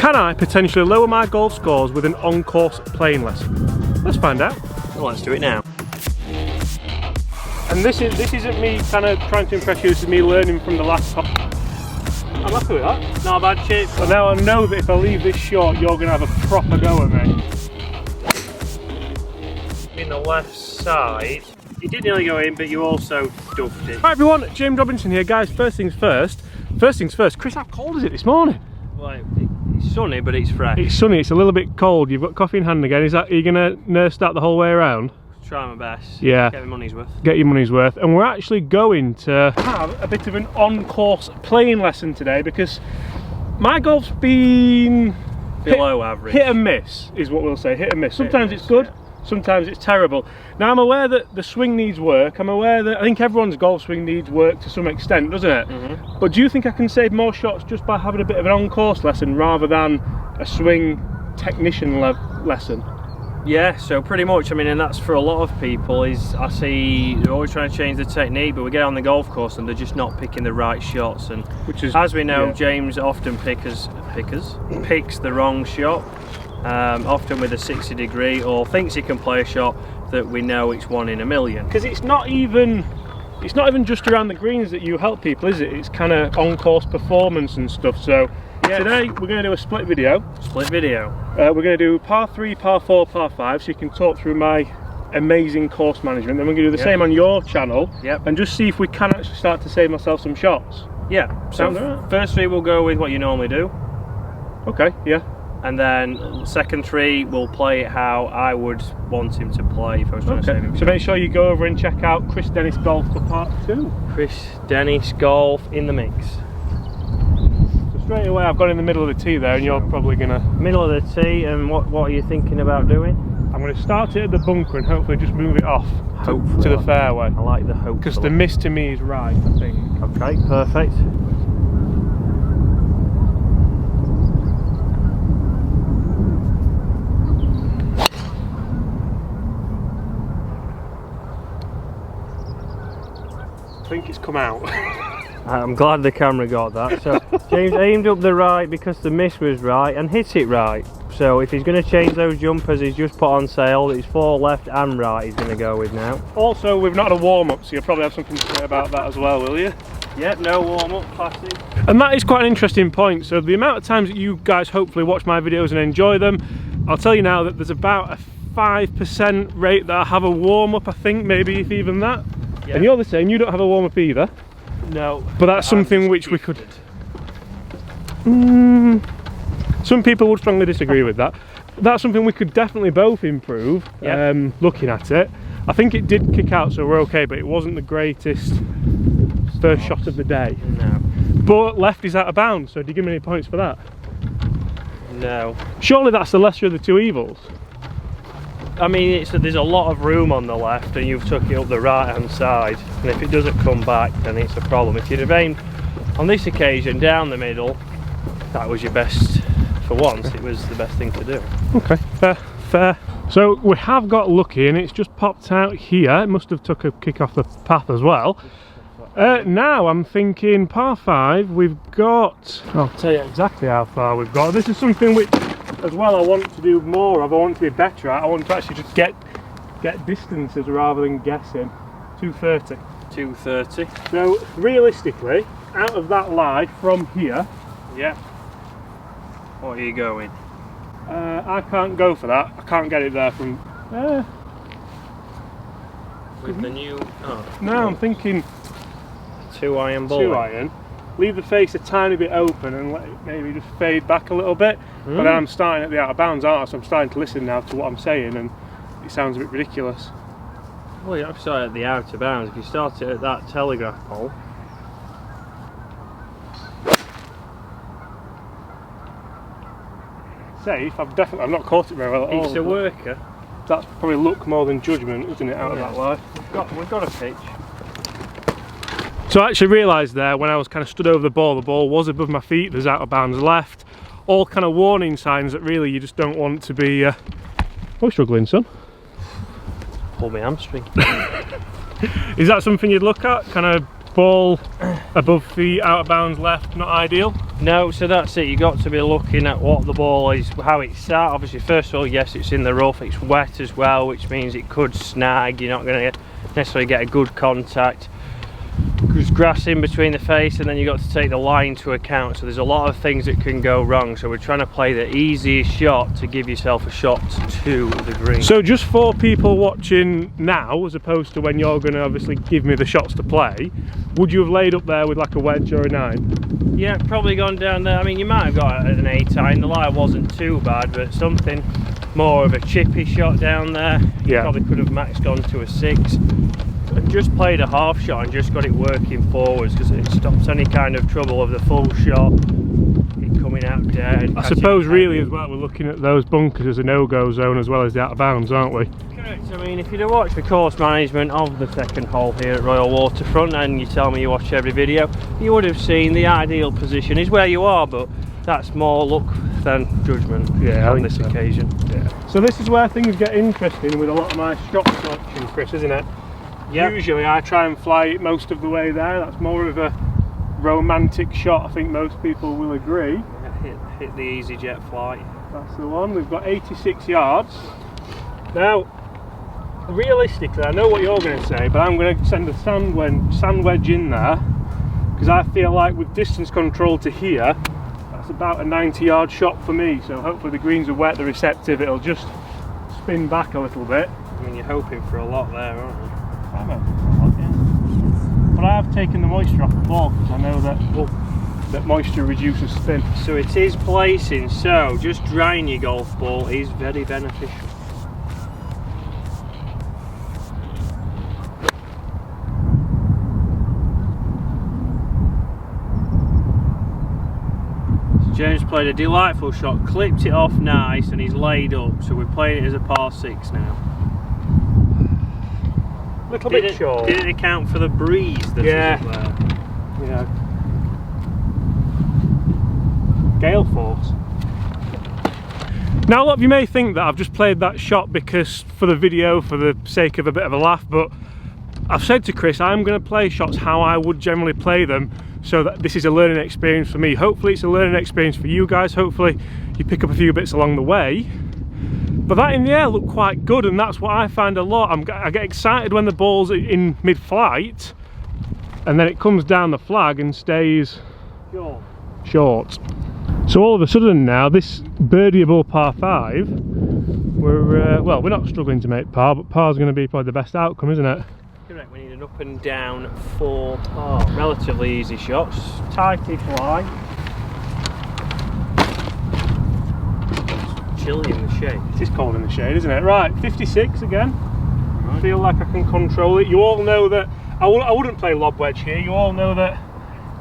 Can I potentially lower my golf scores with an on-course playing lesson? Let's find out. Well, let's do it now. And this isn't me kind of trying to impress you, this is me learning from the last top. I'm happy with that. Not a bad chip. But now I know that if I leave this short, you're going to have a proper go at me. In the left side, you did nearly go in, but you also duffed it. Hi everyone, James Robinson here. Guys, first things first. Chris, how cold is it this morning? Well, it's sunny, but it's fresh. It's sunny, it's a little bit cold. You've got coffee in hand again. Are you going to nurse that the whole way around? Try my best. Yeah. Get my money's worth. Get your money's worth. And we're actually going to have a bit of an on-course playing lesson today because my golf's been below average. Hit and miss is what we'll say, hit and miss. Sometimes it's good, sometimes it's terrible. Now I'm aware that the swing needs work. I'm aware that I think everyone's golf swing needs work to some extent, doesn't it? Mm-hmm. But do you think I can save more shots just by having a bit of an on-course lesson rather than a swing technician lesson? Yeah, so pretty much, I mean, and that's for a lot of people, is I see they're always trying to change the technique, but we get on the golf course and they're just not picking the right shots. And which is, as we know, James often picks the wrong shot, often with a 60 degree, or thinks he can play a shot that we know it's 1 in a million. Because it's not even just around the greens that you help people, is it? It's kind of on-course performance and stuff. So yeah, today we're going to do a split video. We're going to do par 3, par 4, par 5, so you can talk through my amazing course management. Then we're going to do the same on your channel, and just see if we can actually start to save myself some shots. Yeah. So first 3 we'll go with what you normally do. Okay. Yeah. And then second 3 we'll play it how I would want him to play if I was trying to save him. So make sure you go over and check out Chris Dennis Golf for part 2. Chris Dennis Golf in the mix. Straight away I've gone in the middle of the tee there, and you're probably going to... Middle of the tee, and what are you thinking about doing? I'm going to start it at the bunker and hopefully just move it off to the fairway. I like the hope. Because the miss to me is right, I think. Okay, perfect. I think it's come out. I'm glad the camera got that. So James aimed up the right because the miss was right and hit it right. So if he's going to change those jumpers he's just put on sale, it's 4 left and right he's going to go with now. Also, we've not had a warm-up, so you'll probably have something to say about that as well, will you? Yep, no warm-up, classic. And that is quite an interesting point. So the amount of times that you guys hopefully watch my videos and enjoy them, I'll tell you now that there's about a 5% rate that I have a warm-up, I think, maybe if even that. Yep. And you're the same, you don't have a warm-up either. No. But that's something which we could... some people would strongly disagree with that. That's something we could definitely both improve, looking at it. I think it did kick out, so we're okay, but it wasn't the greatest first shot of the day. No. But left is out of bounds, so do you give me any points for that? No. Surely that's the lesser of the two evils. I mean, there's a lot of room on the left and you've took it up the right hand side, and if it doesn't come back then it's a problem. If you'd have aimed on this occasion down the middle, that was your best. For once it was the best thing to do. Okay, fair. So we have got lucky and it's just popped out here. It must have took a kick off the path as well. Now I'm thinking par 5, we've got, I'll tell you exactly how far we've got. This is something which as well I want to do more of, I want to be better at. I want to actually just get distances rather than guessing. 230. 230. So realistically, out of that lie from here, what are you going? I can't go for that. I can't get it there from... with the new... No, I'm thinking... 2-iron ball. 2-iron. Leave the face a tiny bit open and let it maybe just fade back a little bit. But then I'm starting at the out of bounds, aren't I? So I'm starting to listen now to what I'm saying and it sounds a bit ridiculous. Well, you have to start at the out of bounds. If you start it at that telegraph pole... Safe, I've not caught it very well at all. It's a worker. That's probably luck more than judgment, isn't it, out of that lie? We've got a pitch. So I actually realised there when I was kind of stood over the ball was above my feet, there's out of bounds left. All kind of warning signs that really you just don't want to be... Oh, struggling, son. Pull my hamstring. Is that something you'd look at? Kind of ball above the out of bounds left, not ideal? No, so that's it. You've got to be looking at what the ball is, how it's sat. Obviously, first of all, yes, it's in the rough, it's wet as well, which means it could snag. You're not going to necessarily get a good contact. There's grass in between the face, and then you've got to take the lie into account. So there's a lot of things that can go wrong. So we're trying to play the easiest shot to give yourself a shot to the green. So just for people watching now, as opposed to when you're going to obviously give me the shots to play, would you have laid up there with like a wedge or a 9? Yeah, probably gone down there. I mean, you might have got an 8 iron. The lie wasn't too bad, but something more of a chippy shot down there. You probably could have maxed on to a 6. And just played a half shot and just got it working forwards, because it stops any kind of trouble of the full shot, it coming out dead. I suppose really as well we're looking at those bunkers as a no-go zone as well as the out of bounds, aren't we? Correct. I mean, if you'd have watched the course management of the second hole here at Royal Waterfront, and you tell me you watch every video, you would have seen the ideal position is where you are, but that's more luck than judgment on this occasion. Yeah. So this is where things get interesting with a lot of my shot selection, Chris, isn't it? Yep. Usually I try and fly it most of the way there. That's more of a romantic shot, I think most people will agree. Yeah, hit the easy jet flight. That's the one. We've got 86 yards. Now, realistically, I know what you're going to say, but I'm going to send a sand wedge in there, because I feel like with distance control to here, that's about a 90-yard shot for me. So hopefully the greens are wet, they're receptive, it'll just spin back a little bit. I mean, you're hoping for a lot there, aren't you? I'm hoping for a lot, yeah. But I have taken the moisture off the ball, because I know that moisture reduces spin. So it is placing, so just drying your golf ball is very beneficial. So James played a delightful shot, clipped it off nice, and he's laid up, so we're playing it as a par 6 now. Little bit short. Did it account for the breeze that is up there? Yeah. Gale force. Now a lot of you may think that I've just played that shot because for the video, for the sake of a bit of a laugh, but I've said to Chris I'm going to play shots how I would generally play them, so that this is a learning experience for me. Hopefully it's a learning experience for you guys. Hopefully you pick up a few bits along the way. But that in the air looked quite good, and that's what I find a lot. I get excited when the ball's in mid-flight and then it comes down the flag and stays short. So all of a sudden now, this birdieable par 5, we're not struggling to make par, but par's going to be probably the best outcome, isn't it? Correct, we need an up and down 4 par. Relatively easy shots, tighty fly. Chilly in the shade. It is cold in the shade, isn't it? Right, 56 again. Right. Feel like I can control it. You all know that I wouldn't play lob wedge here. You all know that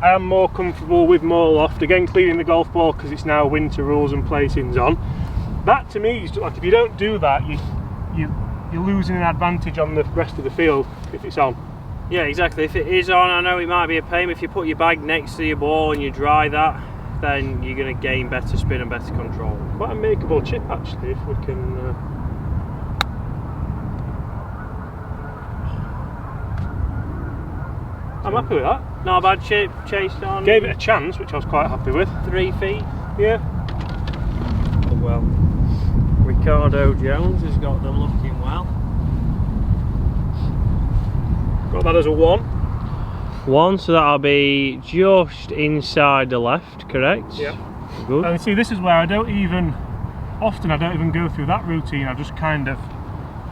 I am more comfortable with more loft. Again, cleaning the golf ball because it's now winter rules and placings on. That to me is like, if you don't do that, you're losing an advantage on the rest of the field if it's on. Yeah, exactly. If it is on, I know it might be a pain. If you put your bag next to your ball and you dry that, then you're going to gain better spin and better control. Quite a makeable chip actually, if we can. I'm happy with that. Not a bad chip, chased on. Gave it a chance, which I was quite happy with. 3 feet. Yeah. Oh, well, Ricardo Jones has got them looking well. Got that as a 1. 1, so that'll be just inside the left, correct? Yeah. Good. And see, this is where I don't even go through that routine. I just kind of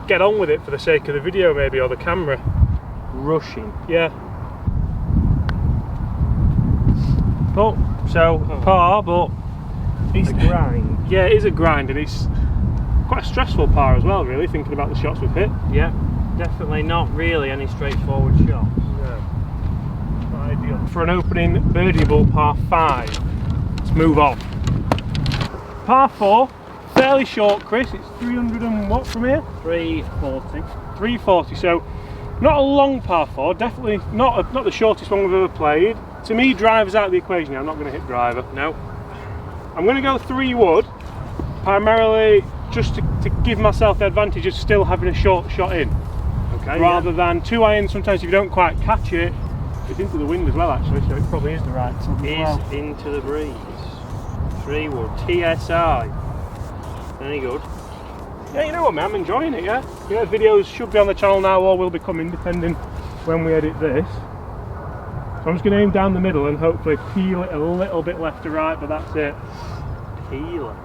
get on with it for the sake of the video maybe, or the camera. Rushing. Yeah. Oh, so par, but it's a grind. Yeah, it is a grind, and it's quite a stressful par as well, really, thinking about the shots we've hit. Yeah, definitely not really any straightforward shots. No. Not ideal. For an opening birdieable par 5. Let's move on. Par 4, fairly short, Chris. It's 300 and what from here? 340. 340, so not a long par 4, definitely not the shortest one we've ever played. To me, driver's out of the equation. I'm not going to hit driver. No. I'm going to go 3 wood, primarily just to give myself the advantage of still having a short shot in. Okay. Rather than 2 iron, sometimes if you don't quite catch it, It's into the wind as well, actually, so it probably is the right tub as well. Into the breeze. 3 wood TSI. Very good. Yeah, you know what, man, I'm enjoying it, yeah? Yeah, videos should be on the channel now or will be coming depending when we edit this. So I'm just going to aim down the middle and hopefully peel it a little bit left to right, but that's it. Peel it.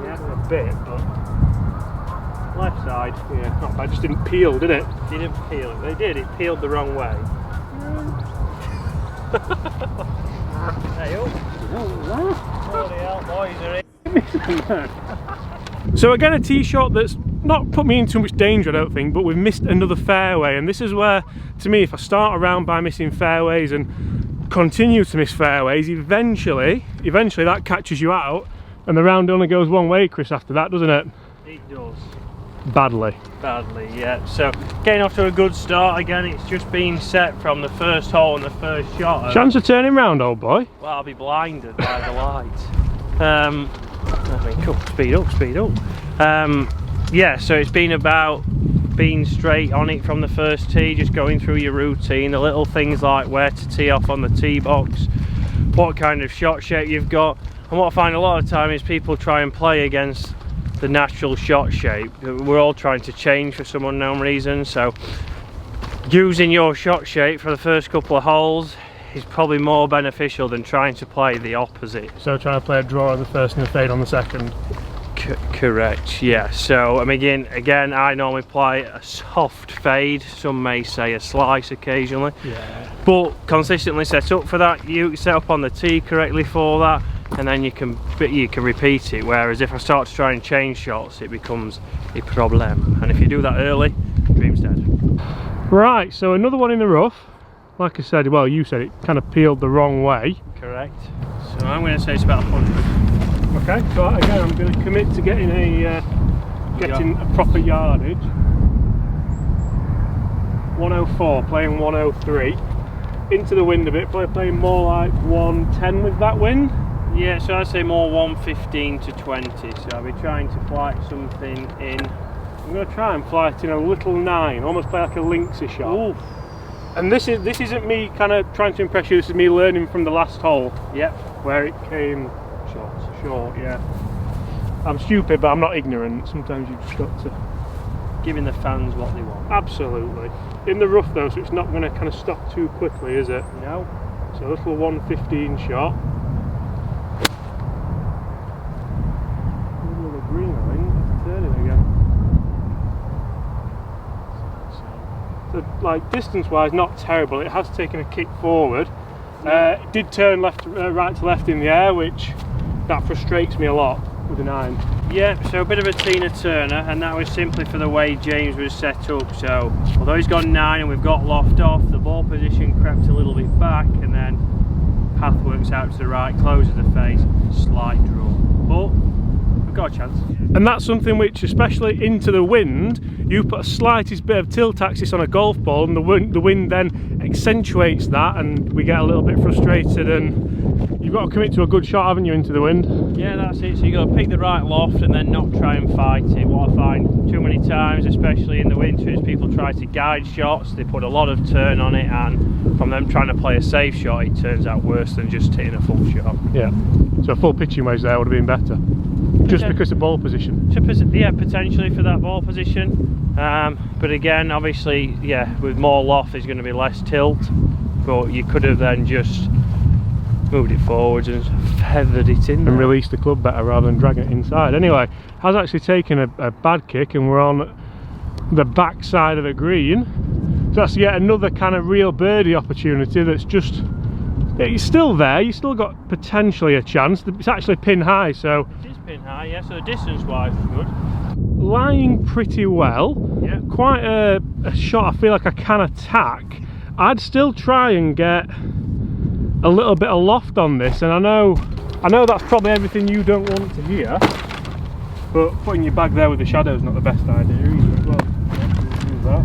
Yeah, a bit, but left side, yeah, not bad. Just didn't peel, did it? Didn't peel it. They did. It peeled the wrong way. Hey, oh. Bloody hell, boys are in. So again, a tee shot that's not put me in too much danger, I don't think, but we've missed another fairway, and this is where, to me, if I start a round by missing fairways and continue to miss fairways, eventually that catches you out, and the round only goes one way, Chris, after that, doesn't it? It does. Badly. Badly, yeah. So getting off to a good start again. It's just been set from the first hole and the first shot. Chance of turning round, old boy? Well, I'll be blinded by the light. I mean, cool. Speed up. Yeah, so it's been about being straight on it from the first tee, just going through your routine, the little things like where to tee off on the tee box, what kind of shot shape you've got, and what I find a lot of time is people try and play against the natural shot shape. We're all trying to change for some unknown reason, so using your shot shape for the first couple of holes is probably more beneficial than trying to play the opposite. So trying to play a draw on the first and a fade on the second. Correct, yeah. So I mean, again, I normally play a soft fade, some may say a slice occasionally, yeah, but consistently set up for that. You set up on the tee correctly for that, and then you can repeat it. Whereas if I start to try and change shots, it becomes a problem, and if you do that early, dream's dead. Right, so another one in the rough. Like I said, well, you said it kind of peeled the wrong way. Correct. So I'm going to say it's about 100. Okay, so again, I'm going to commit to getting a proper yardage. 104, playing 103. Into the wind a bit, playing more like 110 with that wind. Yeah, so I'd say more 115 to 20. So I'll be trying to fly something in. I'm going to try and fly it in a little 9, almost play like a Lynxy shot. Ooh. And this isn't me kind of trying to impress you. This is me learning from the last hole. Yep. Where it came short, yeah. I'm stupid, but I'm not ignorant. Sometimes you've just got to Giving the fans what they want. Absolutely. In the rough though, so it's not going to kind of stop too quickly, is it? No. So a little 115 shot. Middle of the green, I think. Let's turn it again. So like distance-wise, not terrible. It has taken a kick forward. It did turn right to left in the air, which that frustrates me a lot with an iron. Yeah, so a bit of a Tina Turner, and that was simply for the way James was set up. So although he's gone 9 and we've got loft off, the ball position crept a little bit back, and then path works out to the right, closes the face, slight draw. But we've got a chance. And that's something which, especially into the wind, you put a slightest bit of tilt axis on a golf ball, and the wind then accentuates that, and we get a little bit frustrated, and you've got to commit to a good shot, haven't you, into the wind? Yeah, that's it. So you've got to pick the right loft and then not try and fight it. What I find too many times, especially in the winter, is people try to guide shots, they put a lot of turn on it, and from them trying to play a safe shot, it turns out worse than just hitting a full shot. Yeah, so a full pitching wedge there would have been better. Just because of ball position. Yeah, potentially for that ball position. But again, obviously, yeah, with more loft there's going to be less tilt. But you could have then just moved it forwards and feathered it in there. And released the club better rather than dragging it inside. Anyway, has actually taken a bad kick, and we're on the back side of the green. So that's yet another kind of real birdie opportunity that's just... It's still there, you still got potentially a chance. It's actually pin high, so... It is pin high, yeah, so distance wise is good. Lying pretty well. Yeah. Quite a shot I feel like I can attack. I'd still try and get a little bit of loft on this, and I know that's probably everything you don't want to hear, but putting your bag there with the shadow is not the best idea either as well. Use that.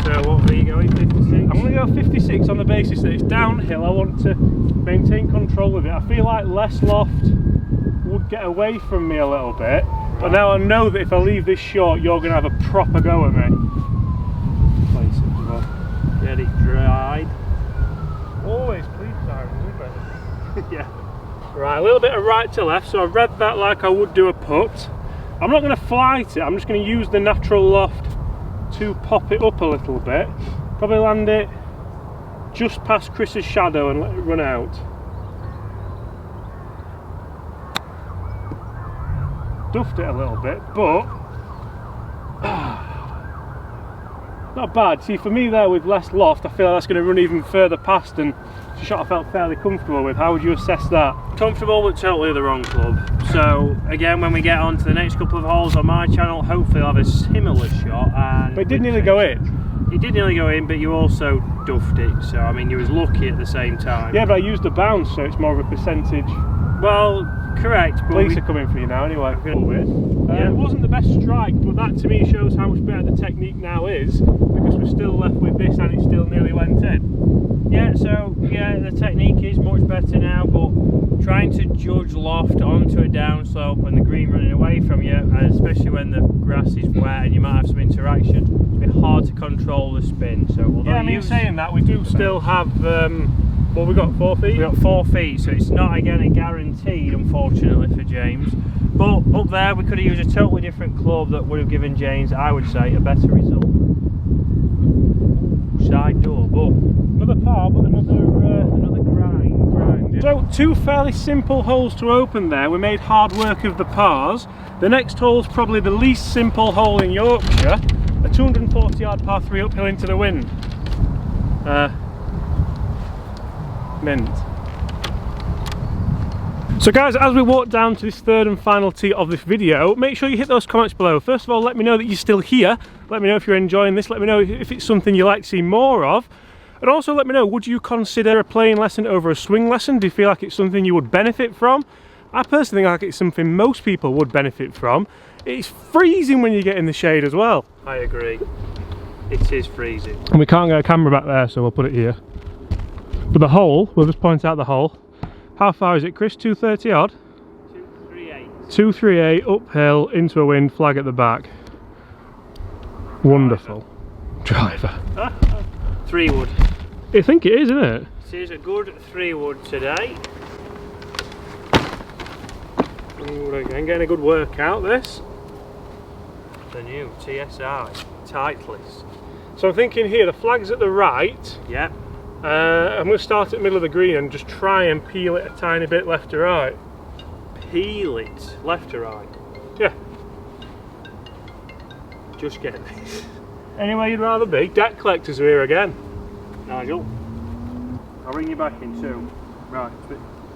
So what are you going, 56? I'm going to go 56 on the basis that it's downhill. I want to maintain control of it. I feel like less loft would get away from me a little bit. But now I know that if I leave this short, you're going to have a proper go at me. Place it as well. Get it dried. Always police sirens, isn't it? Yeah. Right, a little bit of right to left, so I've read that like I would do a putt. I'm not going to flight it, I'm just going to use the natural loft to pop it up a little bit. Probably land it just past Chris's shadow and let it run out. Duffed it a little bit, but not bad. See, for me there with less loft, I feel like that's going to run even further past, and it's a shot I felt fairly comfortable with. How would you assess that? Comfortable, but totally the wrong club. So again, when we get on to the next couple of holes on my channel, hopefully I'll have a similar shot. And but it did nearly go in. It did nearly go in, but you also duffed it. So I mean, you was lucky at the same time. Yeah, but I used the bounce, so it's more of a percentage. Well, correct. But Police are coming for you now anyway. Yeah. It wasn't the best strike, but that to me shows how much better the technique now is, because we're still left with this and it still nearly went in. Yeah, so yeah, the technique is much better now, but trying to judge loft onto a downslope and the green running away from you, and especially when the grass is wet and you might have some interaction, it's a bit hard to control the spin. So yeah, I mean, saying that, we do still have well, we got 4 feet. We got 4 feet, so it's not again a guaranteed, unfortunately, for James. But up there, we could have used a totally different club that would have given James, I would say, a better result. Side door, but another par, but another grind. Yeah. So 2 fairly simple holes to open there. We made hard work of the pars. The next hole's probably the least simple hole in Yorkshire. A 240-yard par 3 uphill into the wind. Mint. So guys, as we walk down to this third and final tee of this video, make sure you hit those comments below. First of all, let me know that you're still here. Let me know if you're enjoying this. Let me know if it's something you'd like to see more of. And also let me know, would you consider a playing lesson over a swing lesson? Do you feel like it's something you would benefit from? I personally think like it's something most people would benefit from. It's freezing when you get in the shade as well. I agree. It is freezing. And we can't get a camera back there, so we'll put it here. But the hole, we'll just point out the hole. How far is it, Chris? 230 odd? 238. 238 uphill into a wind, flag at the back. Wonderful. Driver. 3 wood. I think it is, isn't it? It is a good 3 wood today. Ooh, again, getting a good workout this. The new TSI Titleist. So I'm thinking here, the flag's at the right. Yeah. I'm going to start at the middle of the green and just try and peel it a tiny bit left to right. Peel it left to right? Yeah. Just get this. Anywhere you'd rather be. Debt collectors are here again. Nigel, I'll ring you back in 2. Right,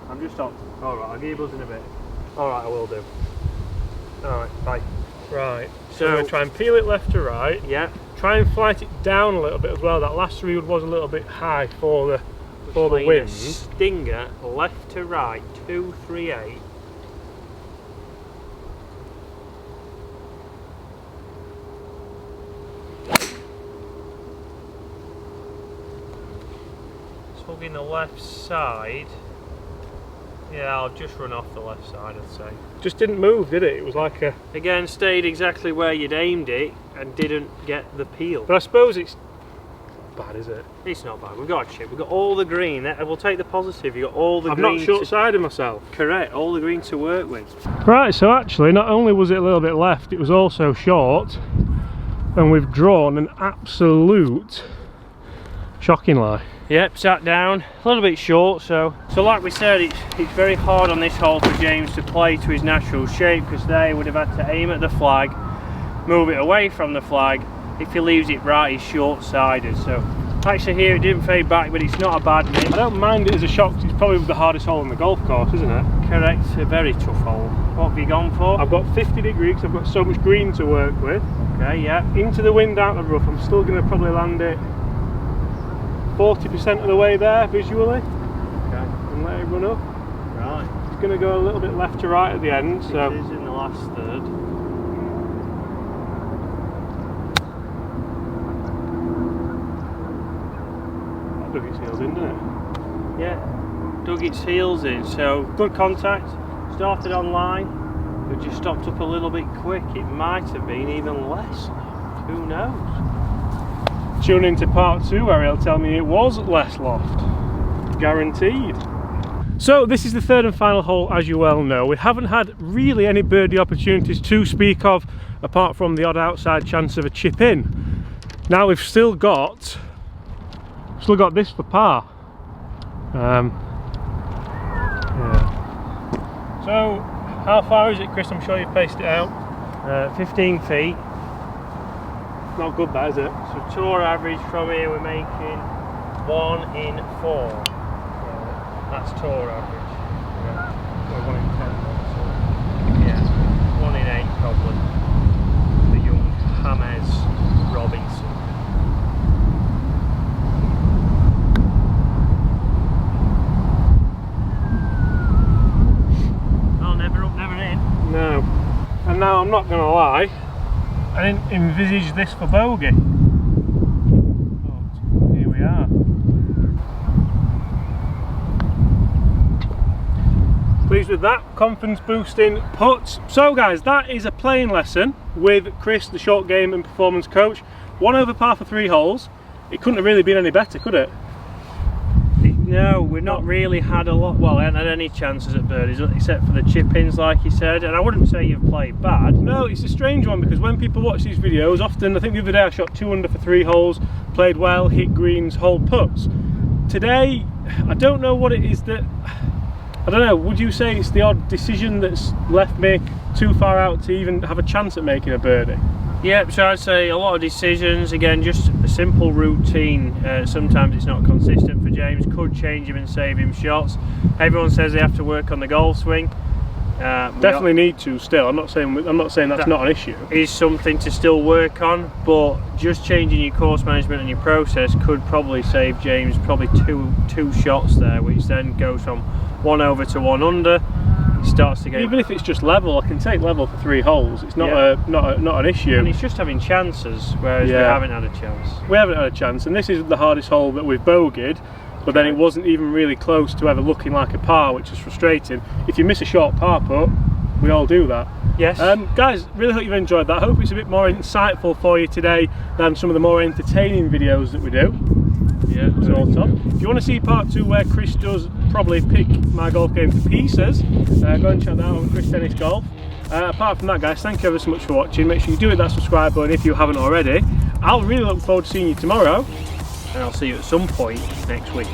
I'm just on. Alright, I'll give you a buzz in a bit. Alright, I will do. Alright, bye. Right, so I'm going to try and peel it left to right. Yeah. Try and flight it down a little bit as well. That last 3 wood was a little bit high for the wind. Stinger left to right, 238. Hugging the left side. Yeah, I'll just run off the left side, I'd say. Just didn't move, did it? It was like a... Again, stayed exactly where you'd aimed it and didn't get the peel. But I suppose it's not bad, is it? It's not bad. We've got a chip. We've got all the green. We'll take the positive. You've got all the green. I'm not short-sided myself. Correct. All the green to work with. Right, so actually, not only was it a little bit left, it was also short. And we've drawn an absolute shocking lie. Yep, sat down, a little bit short, so like we said, it's very hard on this hole for James to play to his natural shape, because there he would have had to aim at the flag, move it away from the flag. If he leaves it right, he's short-sided. So actually here it didn't fade back, but it's not a bad miss. I don't mind it as a shock, it's probably the hardest hole on the golf course, isn't it? Correct, a very tough hole. What have you gone for? I've got 50 degrees, I've got so much green to work with. Okay, yeah. Into the wind, out of the rough, I'm still going to probably land it 40% of the way there visually. Okay. And let it run up. Right. It's going to go a little bit left to right at the end. So it is in the last third. That dug its heels in, didn't it? Yeah. Dug its heels in, so good contact. Started on line. we just stopped up a little bit quick. It might have been even less loft. Who knows? Tune into part 2 where he'll tell me it was less loft. Guaranteed. So this is the third and final hole, as you well know. We haven't had really any birdie opportunities to speak of, apart from the odd outside chance of a chip in. Now we've still got this for par. Yeah. So how far is it, Chris? I'm sure you've paced it out. 15 feet. Not good, that, is it? So tour average from here, we're making 1 in 4. That's tour average. Yeah. Or 1 in 10. So, yeah, 1 in 8 probably. The young James Robinson. Oh, never up, never in. No. And now I'm not going to lie, I didn't envisage this for bogey. But here we are. Pleased with that, confidence boosting putt. So guys, that is a playing lesson with Chris, the short game and performance coach. 1 over par for 3 holes. It couldn't have really been any better, could it? No, we've not really had a lot, well, I haven't had any chances at birdies except for the chip-ins like you said, and I wouldn't say you've played bad. No, it's a strange one because when people watch these videos, often, I think the other day I shot 2 under for 3 holes, played well, hit greens, hold putts. Today, I don't know what it is that, I don't know, would you say it's the odd decision that's left me too far out to even have a chance at making a birdie? Yep, so I'd say a lot of decisions, again just a simple routine. Sometimes it's not consistent for James, could change him and save him shots. Everyone says they have to work on the golf swing. Definitely need to still, I'm not saying that's not an issue. Is something to still work on, but just changing your course management and your process could probably save James probably two shots there, which then goes from 1 over to 1 under. He starts to get, even if it's just level, I can take level for 3 holes. It's not not an issue. And he's just having chances, whereas we haven't had a chance. We haven't had a chance, and this is the hardest hole that we've bogeyed. But then it wasn't even really close to ever looking like a par, which is frustrating. If you miss a short par putt, we all do that. Yes. Guys, really hope you've enjoyed that. I hope it's a bit more insightful for you today than some of the more entertaining videos that we do. Yeah, sort of. If you want to see part 2 where Chris does probably pick my golf game to pieces, go and check that out on Chris Tennis Golf. Apart from that, guys, thank you ever so much for watching. Make sure you do hit that subscribe button if you haven't already. I'll really look forward to seeing you tomorrow. And I'll see you at some point next week.